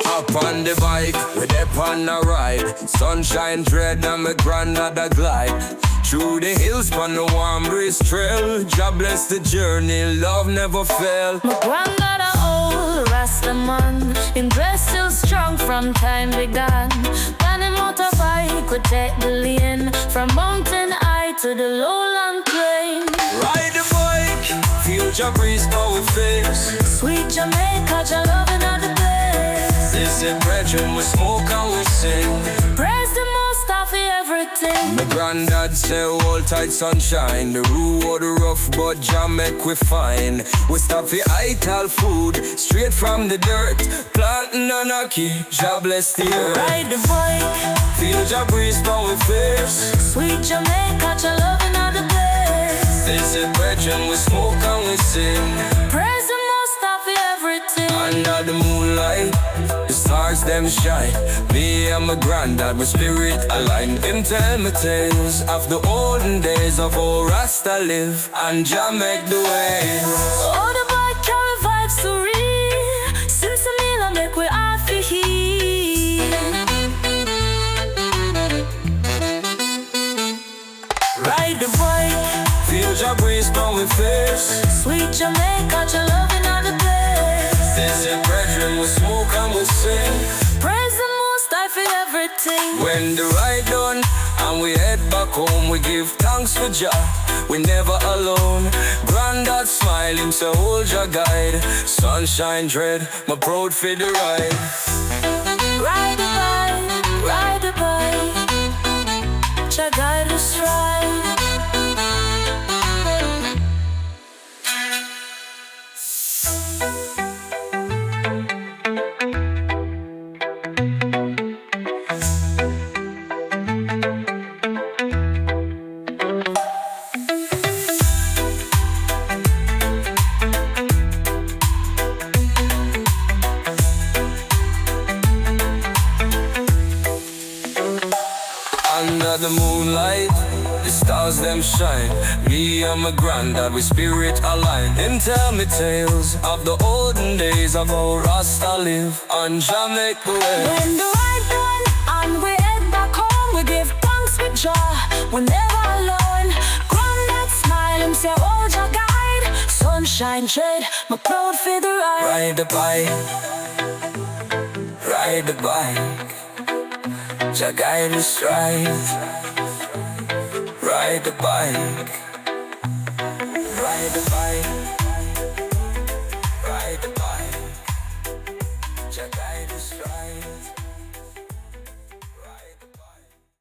Up on the bike, we dip on a ride. Sunshine dread and my grandmother glide through the hills on the warm breeze trail. God bless the journey, love never fail. My grandmother old Rastaman, him dress still strong from time began. On a motorbike we take the lane, from mountain high to the lowland plain. Ride the bike, feel your breeze go with face. Sweet Jamaica, your loving on the place. This is bredren, we smoke and we sing. Praise the most of everything. My granddad say hold tight sunshine. The road rough but jam make we fine. We stop for ital food, straight from the dirt. Planting and a key, God bless the earth. Ride the bike, feel your breeze going fierce. sweet Jamaica, your loving on the place. This is brethren, we smoke and we sing. Praise the most of everything. Under the moonlight, the stars them shine. Me and my granddad, my spirit aligned. Him tell me tales of the olden days of old Rasta live, and Jah make the way. Oh, the boy carry vibes to real. Since the meal I make we have to heal. Ride the bike, feel your breeze going fierce. sweet Jamaica, your loving on the place. This is brethren, we smoke and we sing. Praise the most high for everything. When the ride done and we head back home, we give thanks for Jah, we never alone. Granddad smiling, so hold your guide. Sunshine dread, my proud for the ride. Ride the bike, ride the bike, Jah guide us right. Under the moonlight, the stars them shine. Me and my granddad, we spirit aligned. Him tell me tales of the olden days of how Rasta live on Jamaica. When the ride done and we head back home, we give thanks with Jah, we're never alone. Granddad smile, him say hold your guide. Sunshine tread, my proud for the ride. Ride the bike, ride the bike, Jah guide us right. Ride the bike, ride the bike, ride the bike, Jah guide us right.